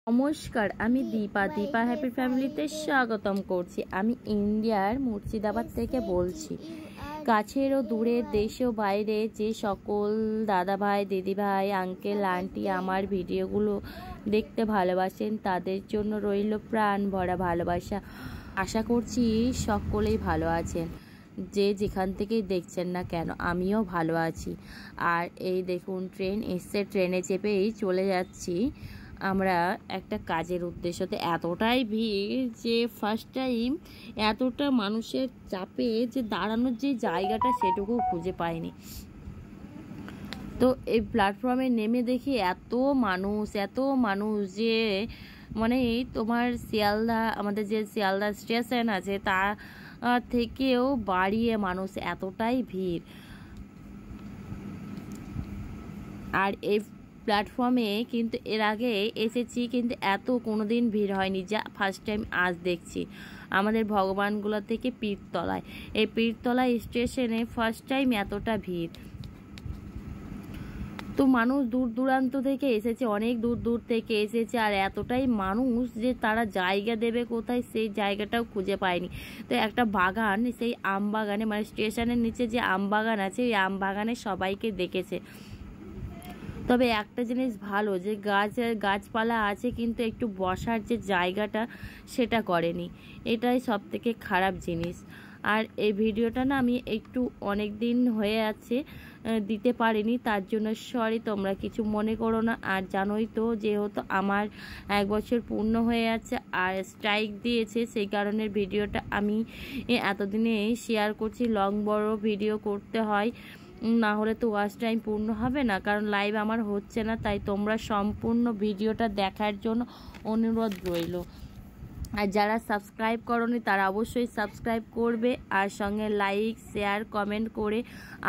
নমস্কার, আমি দীপা হ্যাপি ফ্যামিলিতে স্বাগতম করছি। আমি ইন্ডিয়ার মুর্শিদাবাদ থেকে বলছি। কাছের ও দূরের দেশ ও বাইরে যে সকল দাদা ভাই, দিদি ভাই, আঙ্কেল আন্টি আমার ভিডিওগুলো দেখতে ভালোবাসেন, তাদের জন্য রইল প্রাণ ভরা ভালোবাসা। আশা করছি সকলেই ভালো আছেন। যে যেখান থেকেই দেখছেন না কেন, আমিও ভালো আছি। আর এই দেখুন, ট্রেন এসছে, ট্রেনে চেপেই চলে যাচ্ছি আমরা একটা কাজের উদ্দেশ্যতে। এতটাই ভিড় যে ফার্স্ট টাইম এতটা মানুষের চাপে যে দাঁড়ানোর যে জায়গাটা সেটুকু খুঁজে পাইনি। তো এই প্ল্যাটফর্মে নেমে দেখি এত মানুষ যে মানে তোমার শিয়ালদা, আমাদের যে শিয়ালদা স্টেশন আছে তার থেকেও বাড়িয়ে মানুষ, এতটাই ভিড়। আর এই প্ল্যাটফর্মে কিন্তু এর আগে এসেছি, কিন্তু এত কোনোদিন ভিড় হয়নি, যা ফার্স্ট টাইম আজ দেখছি। আমাদের ভগবানগুলো থেকে পীরতলায়, এই পীরতলা স্টেশনে ফার্স্ট টাইম এতটা ভিড়। তো মানুষ দূর দূরান্ত থেকে এসেছে, অনেক দূর থেকে এসেছে। আর এতটাই মানুষ যে তারা জায়গা দেবে কোথায় সেই জায়গাটাও খুঁজে পায়নি। তো একটা বাগান, সেই আম বাগানে, মানে স্টেশনের নিচে যে আম বাগান আছে, এই আম বাগানে সবাইকে দেখেছে। তবে একটা জিনিস ভালো, যে গাছপালা আছে কিন্তু একটু বসার যে জায়গাটা সেটা করেনি, এটাই সব থেকে খারাপ জিনিস। আর এই ভিডিওটা না আমি একটু অনেক দিন হয়ে আছে দিতে পারিনি, তার জন্য সরি, তোমরা কিছু মনে করো না। আর জানোই তো, যেহেতু আমার 1 বছর পূর্ণ হয়ে যাচ্ছে আর স্ট্রাইক দিয়েছে, সেই কারণের ভিডিওটা আমি এতদিনে শেয়ার করছি। লং বড় ভিডিও করতে হয়, না হলে তো ওয়াচ টাইম পূর্ণ হবে না, কারণ লাইভ আমার হচ্ছে না। তাই তোমরা সম্পূর্ণ ভিডিওটা দেখার জন্য অনুরোধ রইল। আর যারা সাবস্ক্রাইব করোনি তারা অবশ্যই সাবস্ক্রাইব করবে, আর সঙ্গে লাইক, শেয়ার, কমেন্ট করে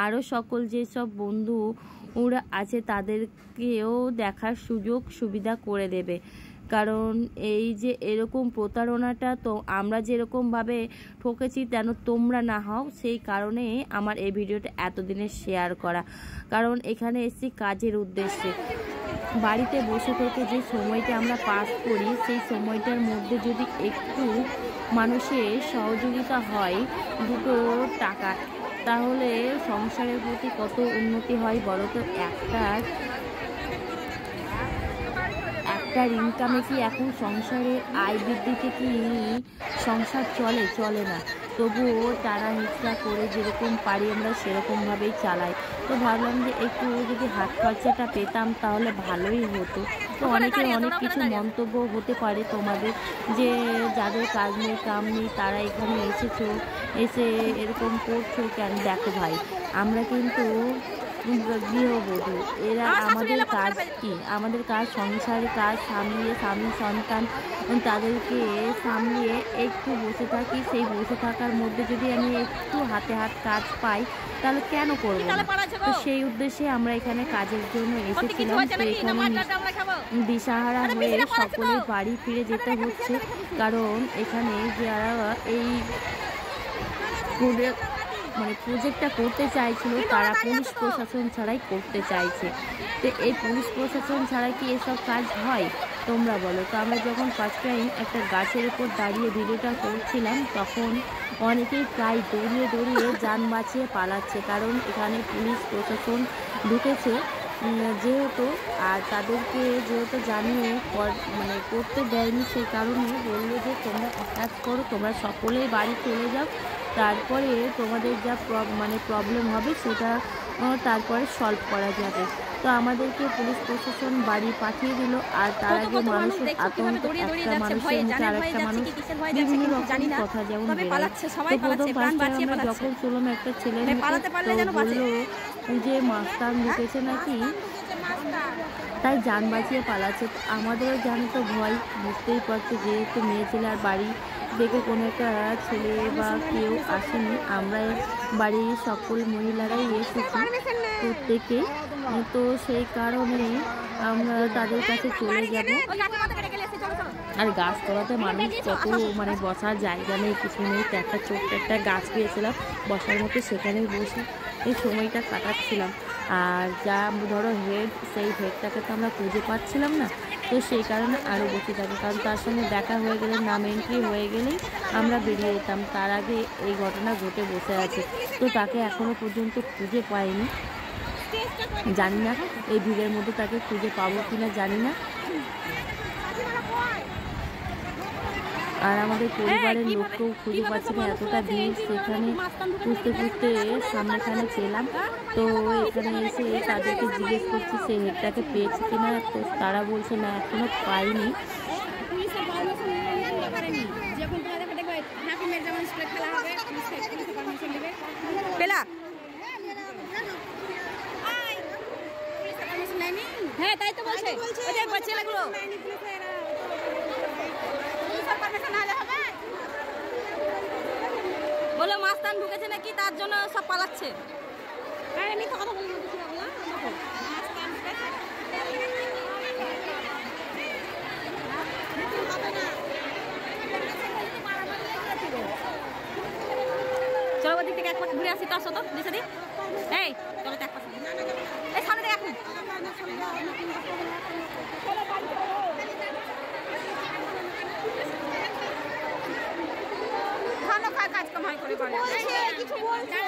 আরও সকল যেসব বন্ধু ওরা আছে তাদেরকেও দেখার সুযোগ সুবিধা করে দেবে। কারণ এই যে এরকম প্রতারণাটা তো আমরা যেরকমভাবে ঠকেছি যেন তোমরা না হও, সেই কারণে আমার এই ভিডিওটা এতদিনে শেয়ার করা। কারণ এখানে এসেছি কাজের উদ্দেশ্যে। বাড়িতে বসে থেকে যে সময়টা আমরা পাস করি, সেই সময়টার মধ্যে যদি একটু মানুষের সহযোগিতা হয়, দুটো টাকা, তাহলে সংসারের প্রতি কত উন্নতি হয় বলো তো। একটা ইনকামে কি এখন সংসারের আয় বৃদ্ধিতে কি সংসার চলে না। তবুও তারা হিংসা করে যেরকম পারি আমরা সেরকমভাবেই চালাই। তো ভাবলাম যে একটু যদি হাত খরচাটা পেতাম তাহলে ভালোই হতো। তো অনেকের অনেক কিছু মন্তব্য হতে পারে তোমাদের, যে যাদের কাজ নেই কাম নেই তারা এখানে এসে এরকম করছো কেন। দেখো ভাই, আমরা কিন্তু গৃহবধূ, এরা আমাদের কাজ কি, আমাদের কাজ সংসারের কাজ সামলিয়ে, স্বামী সন্তান তাদেরকে সামলিয়ে একটু বসে থাকি। সেই বসে থাকার মধ্যে যদি আমি একটু হাতে হাত কাজ পাই তাহলে কেন করবো না। তো সেই উদ্দেশ্যে আমরা এখানে কাজের জন্য এসেছিলাম। তো এখানে দিশাহারা হয়ে সকলের বাড়ি ফিরে যেতে হচ্ছে, কারণ এখানে যারা এই প্রজেক্টটা করতে চাইছিল তারা পুলিশ প্রশাসন ছাড়াই করতে চাইছে। তো এই পুলিশ প্রশাসন ছাড়াই কি এসব কাজ হয় তোমরা বলো। তো আমরা যখন ফার্স্ট টাইম একটা গাছের উপর দাঁড়িয়ে ভিডিওটা করছিলাম, তখন অনেকেই প্রায় দৌড়িয়ে যান বাঁচিয়ে পালাচ্ছে, কারণ এখানে পুলিশ প্রশাসন ঢুকেছে যেহেতু। আর তাদেরকে যেহেতু জানিয়ে করতে দেয়নি, সেই কারণে বললো যে তোমরা এক কাজ করো, তোমরা সকলেই বাড়ি চলে যাও, তারপরে তোমাদের যা প্রবলেম হবে সেটা তারপরে সলভ করা যাবে। তো আমাদেরকে পুলিশ প্রশাসন বাড়ি পাঠিয়ে দিল। আর তার আগে মানুষের আতঙ্ক, একটা মানুষের মুখে আরেকটা মানুষ বিভিন্ন রকম কথা যেমন প্রথম ফার্স্টে আমরা যখন শুনলাম একটা ছেলে বললো যে মাস্তান ঢুকেছে নাকি, তাই যান বাঁচিয়ে পালাচ্ছে। আমাদেরও জানো তো ভয়, বুঝতেই পারছো, যেহেতু মেয়ে ছেলে আর বাড়ি দেখে কোনো একটা ছেলে বা কেউ আসেনি, আমরা বাড়ির সকল মহিলারাই এসেছি প্রত্যেকে। তো সেই কারণে আমরা তাদের কাছে চলে যাব। আর গাছতলাতে মানুষ কত, বসার জায়গা নেই, কিছু নেই। তো একটা ছোট্ট একটা গাছ পেয়েছিলাম বসার মতো, সেখানেই বসে এই সময়টা কাটাচ্ছিলাম। আর যা ধরো হেড, সেই হেডটাকে তো আমরা খুঁজে পাচ্ছিলাম না, তো সেই কারণে আরও বেশি থাকে, কারণ তার সঙ্গে দেখা হয়ে গেলে, নাম এন্ট্রি হয়ে গেলেই আমরা বেরিয়ে যেতাম। তার আগে এই ঘটনা ঘটে বসে আছে। তো তাকে এখনও পর্যন্ত খুঁজে পাইনি, জানি না এই ভিড়ের মধ্যে তাকে খুঁজে পাবো কিনা জানি না। আর আমাদের পরিবারের লোককেও খুঁজে পাচ্ছি না, এতটা ভিড়। সেখানে খুঁজতে খুঁজতে সামনেখানে পেলাম। তো এখানে এসে তাদেরকে জিজ্ঞেস করছি সে হেডটাকে পেয়েছে কিনা। তো তারা বলছে না, এখনো পাইনি। হ্যাঁ তাই তো বলছে, ছেলেগুলো বলে মাস্তান ঢুকেছে নাকি, তার জন্য সব পালাচ্ছে। চলো ওদিক থেকে এক পাশে ঘুরে আসি, তো আসো তো দিশাদি। এই চলো এক পাশে, এই সামনে থেকে এখন খানো খায়, কাজ কামাই করে করে কিছু বলছে।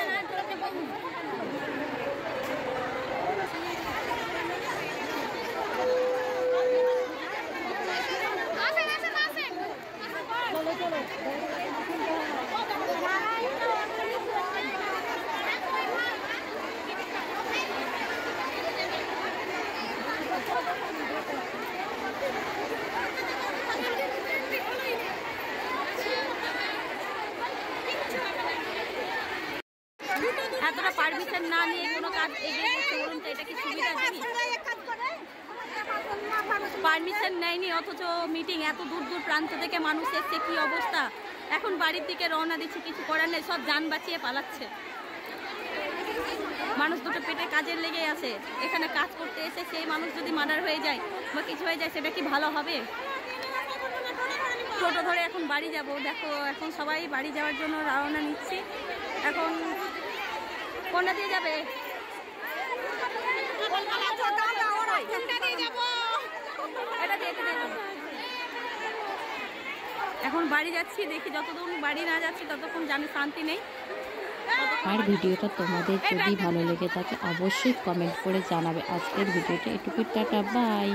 এতটা পারমিশন না নিয়ে কোনো কাজ এগিয়ে গেছে, বলুন তো এটা কি সুবিধা জিনিস? পারমিশন নেয়নি, অথচ মিটিং এত দূর দূর প্রান্ত থেকে মানুষ এসছে, কি অবস্থা। এখন বাড়ির দিকে রওনা দিচ্ছে, কিছু করার নেই, সব যান বাঁচিয়ে পালাচ্ছে। মানুষ দুটো পেটে কাজের লেগে আছে, এখানে কাজ করতে এসে সেই মানুষ যদি মার্ডার হয়ে যায় বা কিছু হয়ে যায়, সেটা কি ভালো হবে? টোটো ধরে এখন বাড়ি যাব। দেখো এখন সবাই বাড়ি যাওয়ার জন্য রওনা নিচ্ছি। এখন কোনটা দিয়ে যাবে? এখন বাড়ি যাচ্ছি, দেখি যতক্ষণ বাড়ি না যাচ্ছি ততক্ষণ জানি শান্তি নেই। আর ভিডিওটা তোমাদের যদি ভালো লেগে থাকে অবশ্যই কমেন্ট করে জানাবে। আজকের ভিডিওটা এটুকু, টাটা, বাই।